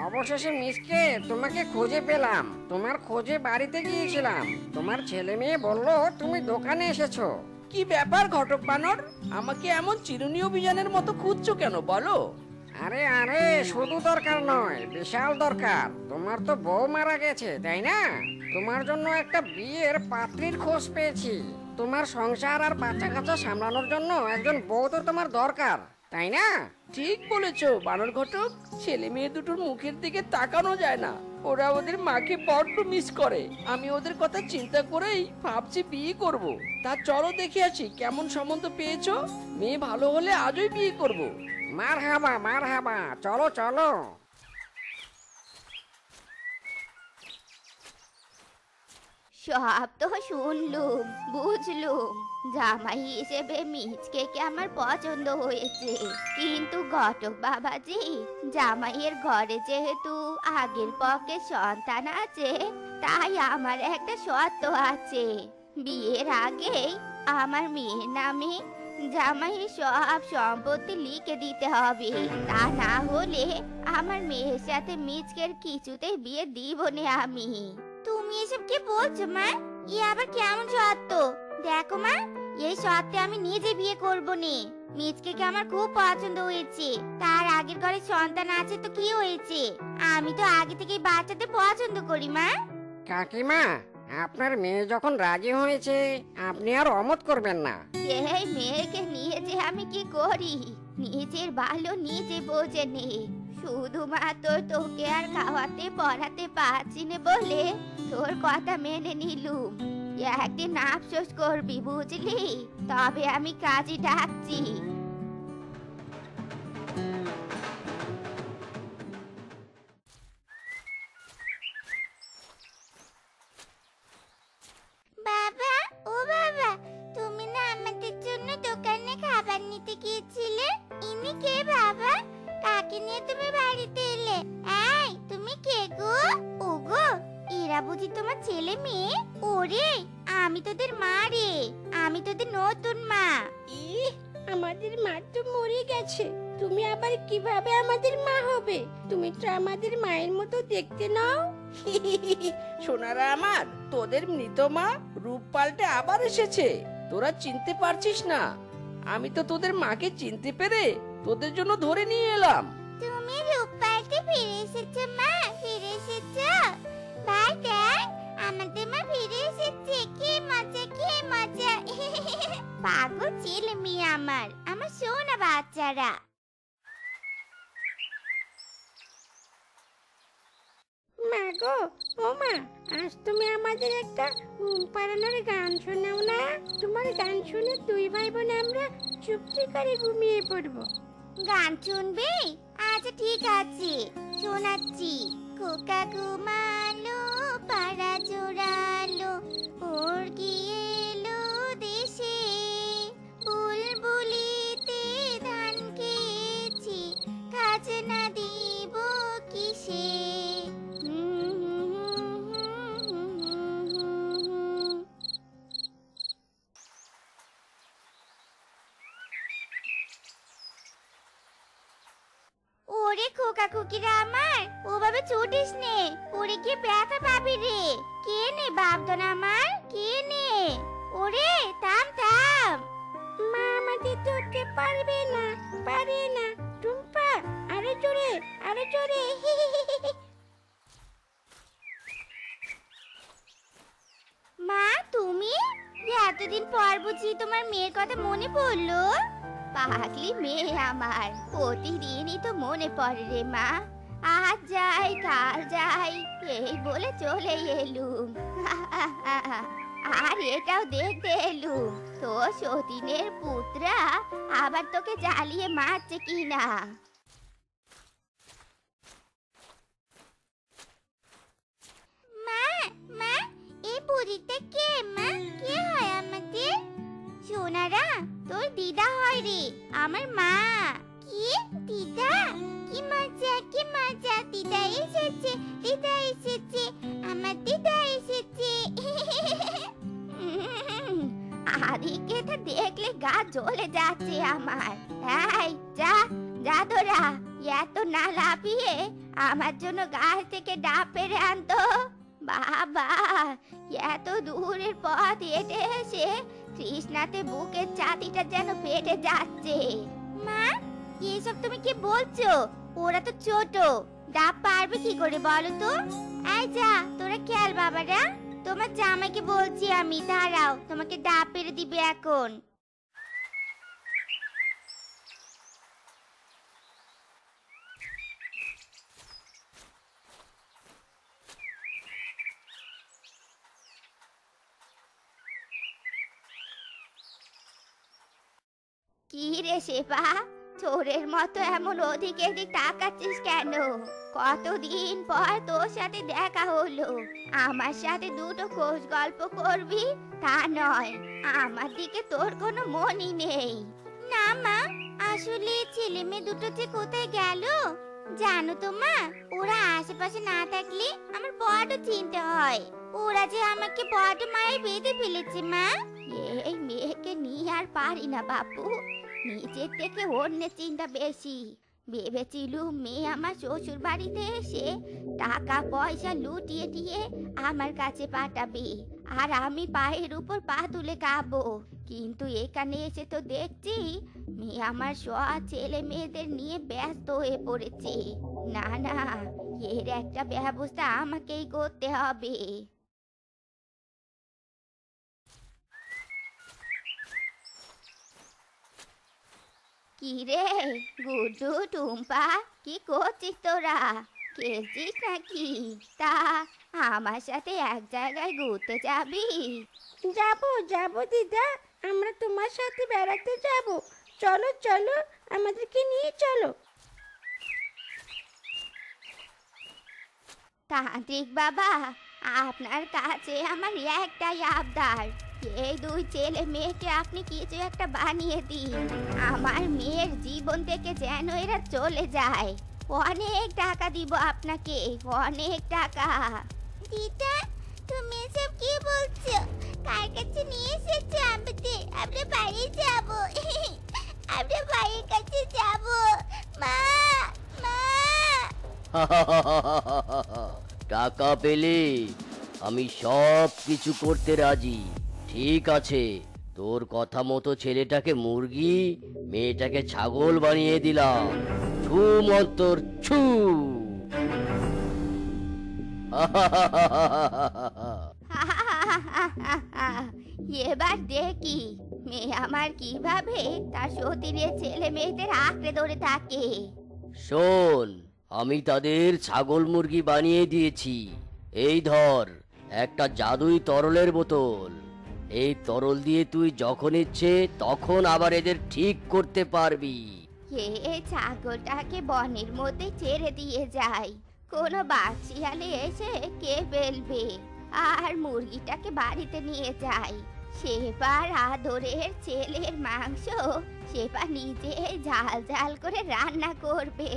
অবশেষে মিসকে তোমাকে খুঁজে পেলাম। তোমার খোঁজে বাড়িতে গিয়েছিলাম। তোমার ছেলে মেয়ে বললো তুমি দোকানে এসেছো। কি ব্যাপার ঘটক বানর, আমাকে এমন চিরুনি অভিযানের মতো খুঁজছো কেন বলো? আরে আরে, শুধু দরকার নয়, বিশাল দরকার। তোমার তো বউ মারা গেছে, তাই না? তোমার জন্য একটা বিয়ের পাত্রীর খোঁজ পেয়েছি। তোমার সংসার আর বাচ্চা কাচ্চা সামলানোর জন্য একজন বউ তো তোমার দরকার, তাই না? ঠিক বলেছো বানর ঘটক, ছেলে মেয়ে দুটোর মুখের দিকে তাকানো যায় না। ওরা ওদের মাকে বড্ড মিস করে। আমি ওদের কথা চিন্তা করেই ভাবছি বিয়ে করব। তা চলো দেখে আসি কেমন সম্বন্ধ পেয়েছো। মেয়ে ভালো হলে আজই বিয়ে করব। মারহাবা মারহাবা, চলো চলো। সব তো শুনলুম, বুঝলুম। জামাই হিসেবে মিচকে আমার পছন্দ হয়েছে, কিন্তু ঘটক বাবাজি, জামাইয়ের ঘরে যেহেতু আগের পক্ষে সন্তান আছে, তাই আমার একটা শর্ত আছে। বিয়ের আগেই আমার মেয়ের নামে জামাইয়ের সব সম্পত্তি লিখে দিতে হবে। তা না হলে আমার মেয়ের সাথে মিচকের কিছুতেই বিয়ে দিব না আমি। তুমি এসব কি বলছো মা? এ আবার কেমন শর্ত? দেখো মা, এই শর্তে আমি নিজে বিয়ে করব নে। মিচকে আমার খুব পছন্দ হয়েছে। তার আগের ঘরে সন্তান আছে তো কি হয়েছে? আমি তো আগে থেকেই বাচ্চাদের পছন্দ করি মা। কাকিমা, আপনার মেয়ে যখন রাজি হয়েছে, আপনি আর অমত করবেন না। এই মেয়েকে নিয়ে যে আমি কি করি? নিজের ভালো নিজে বোঝে নে। শুধুমাত্র তোকে আর খাওয়াতে পড়াতে পারছি না বলে তোর কথা মেনে নিলুম। একদিন আফসোস করবি, বুঝলি? তবে আমি কাজে ডাকছি। বাবা, ও বাবা, তুমি না আমাদের জন্য দোকানে খাবার নিতে গিয়েছিলে? ইনি কে বাবা? কাকে নিয়ে তুমি বাড়িতে এলে? এই, তুমি কে গো? ওগো, এরা বুঝি তোমার ছেলে মেয়ে? ওরে, আমি তোদের মা রে, আমি তোদের নতুন মা। আমাদের মা তো মরে গেছে, তুমি আবার কিভাবে আমাদের মা হবে? তুমি তো আমাদের মায়ের মতো দেখতে নাও। সোনারা আমার, তোদের মৃত মা রূপ পাল্টে আবার এসেছে। তোরা চিনতে পারছিস না? আমি তো তোদের মাকে চিনতে পেরে তোদের জন্য ধরে নিয়ে এলাম। তুমি রূপ পাল্টে ফিরে এসেছো মা, ফিরে এসেছো। ভাই দেখ, আমাদের মা ফিরে এসেছে। কি মজা, কি মজা। পাগল ছেলে মেয়ে আমার সোনা বাচ্চারা। মা গো, ও মা, আজ তুমি আমাদের একটা ঘুম পাড়ানোর গান শোনাও না। তোমার গান শুনে দুই ভাই বোন আমরা চুপটি করে ঘুমিয়ে পড়বো। গান শুনবে? আচ্ছা ঠিক আছে, শোনাচ্ছি। খোকা ঘুমালো, পাড়া জোড়ালো, ওর গিয়ে এলো দেশে। বুলবুলিতে ধান খেয়েছি, খাজনা দিব কিসে? ওরে খোকা খুকিরা আমার, ওভাবে ছুটিস নে, পড়ে গিয়ে ব্যথা পাবি রে। কে নে বাপদন আমার, কে নে? ওরে থাম থাম। মা আমাদের ধরতে পারবে না, পারে না। টুম্পা, আরো জোরে, আরো জোরে। মা তুমি? এতদিন পর বুঝি তোমার মেয়ের কথা মনে পড়লো? পাগলি মেয়ে আমার, প্রতিদিনই তো মনে পড়ে রে মা। আজ যাই কাল যাই এই বলে চলে এলুম। আর এটাও দেখতে এলুম তো সতীনের পুত্রা আবার তোকে জ্বালিয়ে মারছে কিনা। মা মা, এই বুড়িটা কে মা? কে হয় আমাদের? সোনারা, তোর দিদা হয় রে, আমার মা। কি দিদা? কি মজা, কি মজা, দিদা এসেছে, দিদা এসেছে, আমার দিদা এসেছে। আদিকে তো দেখলে গা জ্বলে যাচ্ছে আমার। এই যা যা তোরা, এত না লাফিয়ে আমার জন্য গাছ থেকে ডাব পেড়ে আনতো। বাবা, এত দূরের পথ হেঁটে এসে তৃষ্ণাতে বুকের ছাতিটা যেন ফেটে যাচ্ছে। মা, এসব তুমি কি বলছো? ওরা তো ছোট, ডাব পারবে কি করে বলো তো? এই যা তোরা খেয়াল বাবারা, তোমার জামাইকে বলছি আমি, দাঁড়াও, তোমাকে ডাব পেড়ে দিবে এখন। কি রে শেফা, চোরের মতো এমন ওদিক এদিক তাকাচ্ছিস কেন? কতদিন পর তোর সাথে দেখা হলো, আমার সাথে দুটো খোঁজ গল্প করবি তা নয়, আমার দিকে তোর কোনো মনই নেই। না মা, আসলে ছেলে মেয়ে দুটো যে কোথায় গেল জানো তো মা, ওরা আশেপাশে না থাকলে আমার বড় চিন্তা হয়। ওরা যে আমাকে বড় মায়ের বেঁধে ফেলেছে মা। এই মেয়েকে নিয়ে আর পারি না বাপু, নিজের থেকে অন্যের চিন্তা বেশি। ভেবেছিলুম মেয়ে আমার শ্বশুর বাড়িতে এসে টাকা পয়সা লুটিয়ে দিয়ে আমার কাছে পাঠাবে, আর আমি পায়ের উপর পা তুলে খাবো। কিন্তু এখানে এসে তো দেখছি মেয়ে আমার সব ছেলে মেয়েদের নিয়ে ব্যস্ত হয়ে পড়েছে। না না, এর একটা ব্যবস্থা আমাকেই করতে হবে। কি রে গুড্ডু, টুম্পা, কি করছিস তোরা? খেলছিস নাকি? তা আমার সাথে এক জায়গায় ঘুরতে যাবি? যাবো যাবো দিদা, আমরা তোমার সাথে বেড়াতে যাব। চলো চলো, আমাদেরকে নিয়ে চলো। তান্ত্রিক বাবা, আপনার কাছে আমার একটাই আবদার, এই দুই ছেলে মেয়েকে আপনি কিছু একটা বানিয়ে দিন। আমার মেয়ের জীবন থেকে যেন এরা চলে যায়। অনেক টাকা দিব আপনাকে, অনেক টাকা। দিদা, তুমি এসব কি বলছো? কার কাছে নিয়ে এসেছো আমাদের? আমরা বাড়ি যাব, আমরা বাড়ির কাছে যাব। মা মা। টাকা পেলে আমি সব কিছু করতে রাজি। ঠিক আছে, তোর কথা মতো ছেলেটাকে মুরগি, মেয়েটাকে ছাগল বানিয়ে দিলাম। ছু মন্তর ছু। এবার দেখি মেয়ে আমার কিভাবে তার সতীনের ছেলে মেয়েদের আঁকড়ে ধরে থাকে। শোন, আমি তাদের ছাগল মুরগি বানিয়ে দিয়েছি। এই ধর একটা জাদুই তরলের বোতল। এই তরল দিয়ে তুই যখন ইচ্ছে তখন আবার এদের ঠিক করতে পারবি। এই ছাগলটাকে বনের মধ্যে ছেড়ে দিয়ে যায়, কোনো বাচ্চিয়ালে এসে কে ফেলবে, আর মুরগিটাকে বাড়িতে নিয়ে যায়। সেবার আদরের ছেলের মাংস সেবা নিজে ঝাল ঝাল করে রান্না করবে।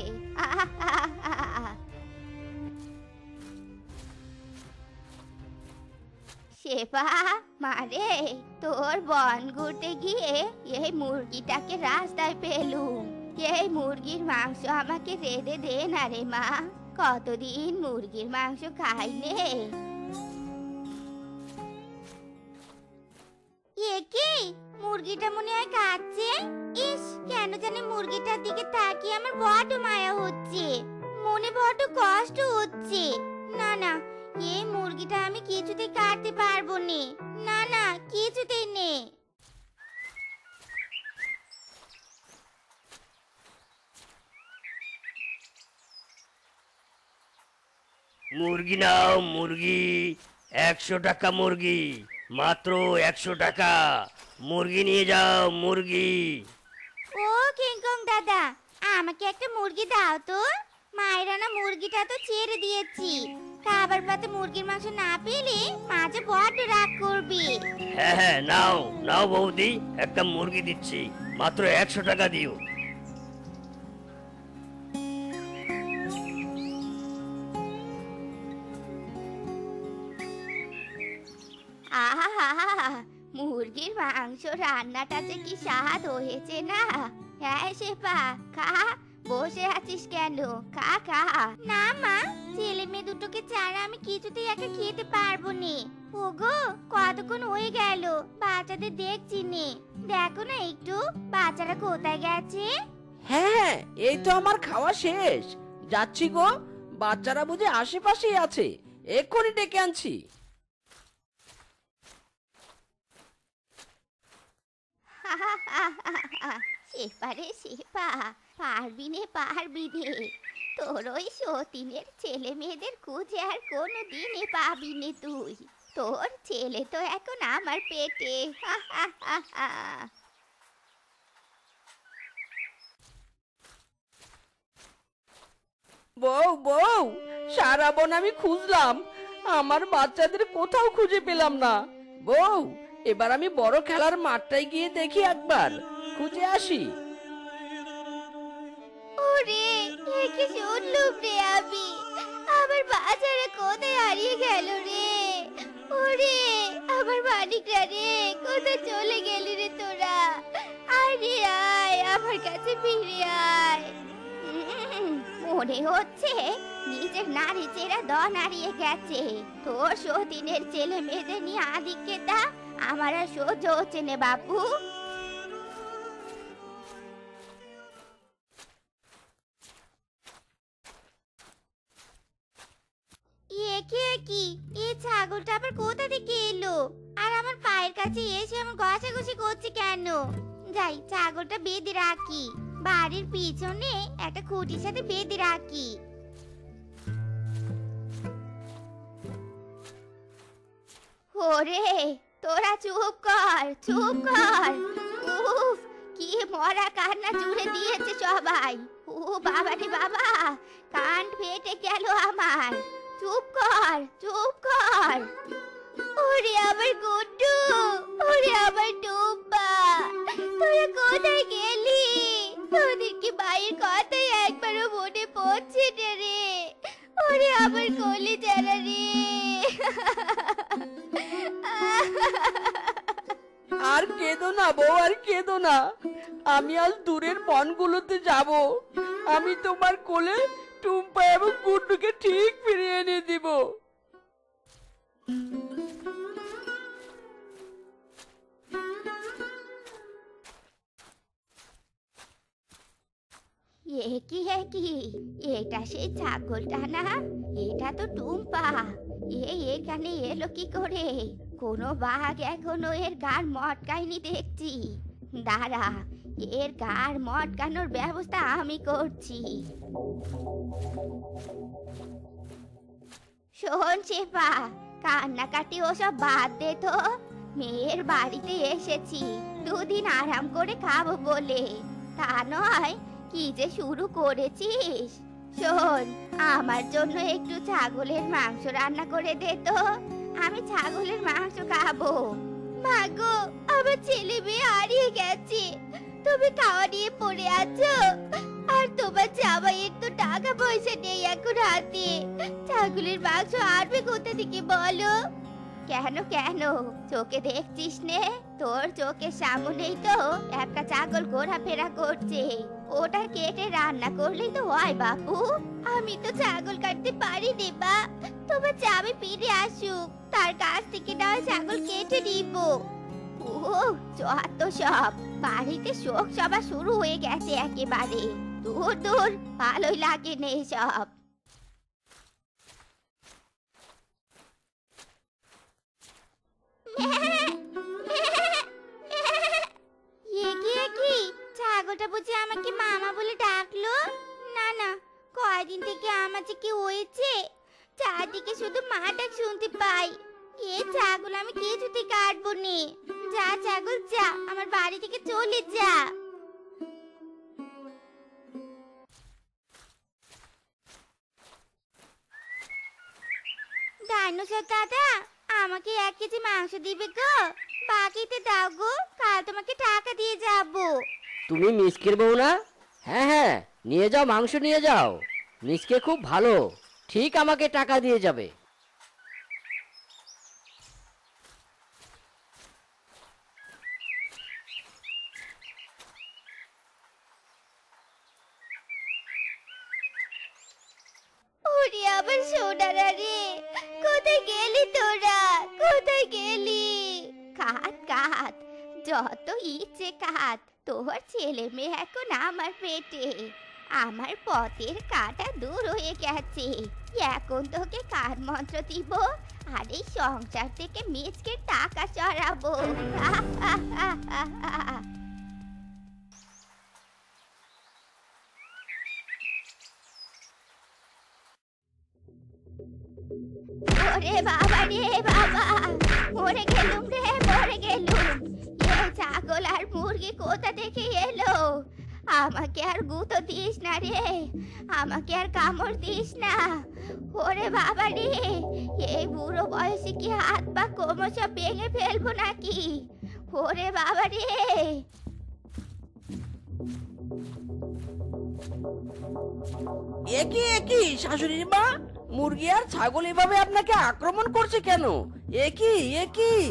সেবা মারে, তোর বন ঘুরতে গিয়ে এই মুরগিটাকে রাস্তায় পেলুম। এই মুরগির মাংস আমাকে রেঁধে দে না রে মা, কতদিন মুরগির মাংস খাইনে। এ কি, মুরগিটা মনে হয় কাঁদছে। ইস, কেন জানি মুরগিটার দিকে তাকিয়ে আমার বড্ড মায়া হচ্ছে, মনে বড্ড কষ্ট হচ্ছে। না না, এই মুরগিটা আমি কিছুতেই কাটতে পারবো নে। না না, কিছুতেই নে। মুরগি নাও মুরগি, 100 টাকা মুরগি, মাত্র 100 টাকা। মুরগি নিয়ে যাও মুরগি। ও কিংকং দাদা, আমাকে একটা মুরগি দাও তো। মায়েরা না মুরগিটা তো ছেড়ে দিয়েছি, খাবার পাতে মুরগির মাংস না পেলে মা যে বড্ড রাগ করবে। হ্যাঁ হ্যাঁ, নাও নাও বৌদি, একটা মুরগি দিচ্ছি, মাত্র 100 টাকা দিও। আহা, মুরগির মাংস রান্নাটা যে কি স্বাদ হয়েছে না। হ্যাঁ শেফা, খা। বসে আছিস কেন? খা খা। না মা, ছেলে মেয়ে দুটোকে ছাড়া আমি কিছুতেই একা খেতে পারবো নে। ওগো, কতক্ষণ হয়ে গেল, বাচ্চাদের দেখছি নে। দেখো না একটু, বাচ্চারা কোথায় গেছে? হ্যাঁ, এই তো আমার খাওয়া শেষ, যাচ্ছি গো। বাচ্চারা বুঝে আশেপাশেই আছে, এক্ষুনি ডেকে আনছি। শেফা রে শেফা, পারবি নে পারবি নে। তোর ওই সতীনের ছেলে মেয়েদের খুঁজে আর কোনো দিনে পাবি নে তুই। তোর ছেলে তো এখন আমার পেটে। বউ বউ, সারা বন আমি খুঁজলাম, আমার বাচ্চাদের কোথাও খুঁজে পেলাম না। বউ, এবার আমি বড় খেলার মাঠটায় গিয়ে দেখি, একবার খুঁজে আসি। ওরে, একে শুনলুম রে আমি, আমার বাজারে কোথায় হারিয়ে গেল রে। ওরে, আমার মালিকরা রে, কোথায় চলে গেলি রে তোরা? আয় রে আয়, আমার কাছে ফিরে আয়। মনে হচ্ছে নিজের নারী চেরা দন হারিয়ে গেছে। তোর সতীনের ছেলে মেয়েদের নিয়ে আদিক্যতা আমার আর সহ্য হচ্ছে নে বাপু। কি এই ছাগলটা আবার কোথা থেকে এলো, আর আমার পায়ের কাছে এসে আমার ঘষাঘষি করছে কেন? যাই, ছাগলটা বেঁধে রাখি, বাড়ির পিছনে একটা খুঁটির সাথে বেঁধে রাখি। ওরে, তোরা চুপ কর, চুপ কর। উফ, কি মরা কান্না জুড়ে দিয়েছে সবাই। ও বাবা রে বাবা, কান ফেটে গেল আমার। চুপ কর, চুপ কর। ওরে আমার গুড্ডু, ওরে আমার টুম্পা, তোরা কোথায় গেলি? তোদের কি মায়ের কথাই একবারও মনে পড়ছে না রে? ওরে আমার কলিজারা রে। আর কেঁদো না বউ, আর কেঁদো না। আমি আজ দূরের বনগুলোতে যাব, আমি তোমার কোলে টুম্পা এবং গুড্ডুকে ঠিক ফিরিয়ে এনে দিব। এটা সেই ছাগলটা না? এটা তো টুম্পা। এখানে এলো কি করে? কোনো বাঘ এখনো এর গাড় মটকায়নি দেখছি। দাঁড়া, এর গাড় মটকানোর ব্যবস্থা আমি করছি। শোন শেফা, কান্নাকাটি ওসব বাদ দে তো। মেয়ের বাড়িতে এসেছি দুদিন আরাম করে খাবো বলে, তা নয় কি যে শুরু করেছিস। শোন, আমার জন্য একটু ছাগলের মাংস রান্না করে দে তো, আমি ছাগলের মাংস খাবো। মাগো, আমার ছেলে মেয়ে হারিয়ে গেছে, তুমি খাওয়া নিয়ে পড়ে আছো, আর তোমার জামাইয়ের তো টাকা পয়সা নেই এখন হাতে। ছাগলের মাংস আনবে কোথা থেকে বলো? কেন কেন চোখে দেখছিস নে? তোর চোখের সামনেই তো একটা ছাগল ঘোরাফেরা করছে। ওটা কেটে রান্না করলেই তো হয় বাপু। আমি তো ছাগল কাটতে পারি নে বা। তোমার চাবি ফিরে আসুক, তার কাছ থেকে না হয় ছাগল কেটে নিব। ও যত সব, বাড়িতে শোক সভা শুরু হয়ে গেছে একেবারে। দূর দূর, ভালোই লাগে নে সব। ছাগলটা বুঝি আমাকে মামা বলে ডাকলো? না না, কয়দিন থেকে আমার যে কি হয়েছে, চারদিকে শুধু মা ডাক শুনতে পাই। এ ছাগল আমি কিছুতে কাটবো নে। যা ছাগল যা, আমার বাড়ি থেকে চলে যা। ডাইনোসর দাদা, আমাকে 1 কেজি মাংস দিবে গো? বাকিতে দাও গো, কাল তোমাকে টাকা দিয়ে যাবো। তুমি মিসকের বউ না? হ্যাঁ হ্যাঁ, নিয়ে যাও, মাংস নিয়ে যাও। মিসকে খুব ভালো, ঠিক আমাকে টাকা দিয়ে যাবে। ওরে আবার সোনারা রে, কোথায় গেলি তোরা? কোথায় গেলি? কাঁদ কাঁদ, যত ইচ্ছে কাঁদ। তোর ছেলে মেয়ে এখন আমার পেটে। আমার পথের কাঁটা দূর হয়ে গেছে। এখন তোকে কার মন্ত্র দিব আর এই সংসার থেকে মিচকে টাকা চড়াবো। ওরে বাবা রে বাবা, মরে গেলুম রে, মরে গেলুম। এই ছাগল আর মুরগি কোথা থেকে এলো? আমাকে আর গুঁতো দিস না রে, আমাকে আর কামড় দিস না। ওরে বাবা রে, এই বুড়ো বয়সে কি হাত পা কোমর সব ভেঙে ফেলবো নাকি? ওরে বাবা রে। একই একই শাশুড়ির মা, মুরগি আর ছাগল এভাবে আপনাকে আক্রমণ করছে কেন? একই একই।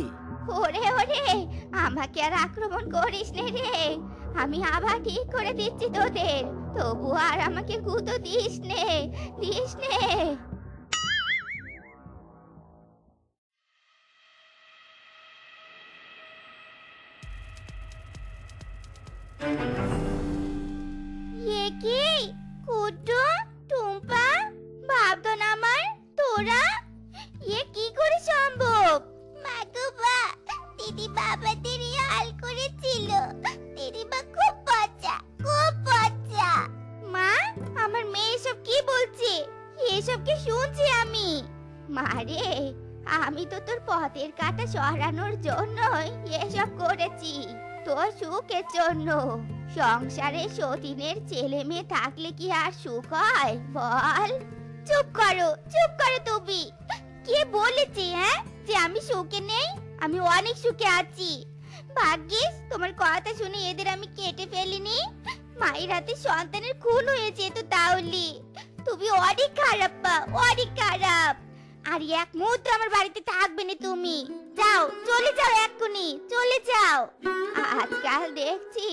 ওরে ওরে, আমাকে আর আক্রমণ করিস নে রে। আমি আবার ঠিক করে দিচ্ছি তোদের, তবু আর আমাকে গুঁতো দিস নে, দিস নে। কি কুটু, টুম্পা, ভাবতো না আমার, তোরা কি করে সম্ভব? মাগুবা, দিদিমা আমাদের হাল করেছিল। দিদিমা খুব পচা, খুব পচা। মা, আমার মেয়ে এসব কি বলছে? এসব কি শুনছি আমি? মারে, আমি তো তোর পথের কাঁটা সরানোর জন্যই এসব করেছি, তোর সুখের জন্য। সংসারে সতীনের ছেলে মেয়ে থাকলে কি আর সুখ হয় বল? চুপ করো, চুপ করো তুমি। কে বলেছে যে আমি সুখে নেই? আমি অনেক সুখে আছি। ভাগ্যিস তোমার কথা শুনে এদের আমি কেটে ফেলিনি। মায়ের হাতে সন্তানের খুন হয়েছে তো তাহলে। তুমি অনেক খারাপ পা, অনেক খারাপ। আর এক মুহূর্ত আমার বাড়িতে থাকবে না তুমি। যাও, চলে যাও, এক্ষুনি চলে যাও। আজকাল দেখছি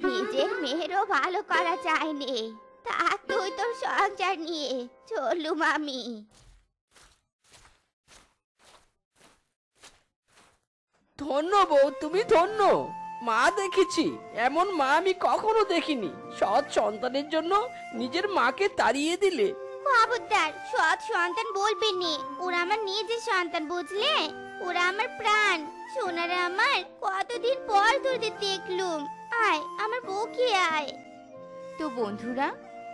নিজের মেয়েরও ভালো করা চায়নি, তা তুই তোর সংসার নিয়ে চলুম আমি। ধন্য বউ, তুমি ধন্য। মা দেখেছি, এমন মা আমি কখনো দেখিনি। সৎ সন্তানের জন্য নিজের মাকে তাড়িয়ে দিলে। খবরদার, সৎ সন্তান বলবি নি। ওরা আমার নিজের সন্তান, বুঝলে? ওরা আমার প্রাণ। সোনারা আমার, কতদিন পর তোদের দেখলুম। আয় আমার বউকে আয়। তো বন্ধুরা,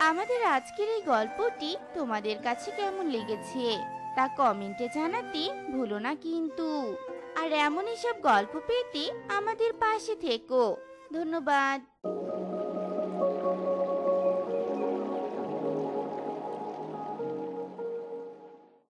আমাদের আজকের এই গল্পটি তোমাদের কাছে কেমন লেগেছে তা কমেন্টে জানাতে ভুলো না কিন্তু। আর এমনই সব গল্প পেতে আমাদের পাশে থেকো। ধন্যবাদ।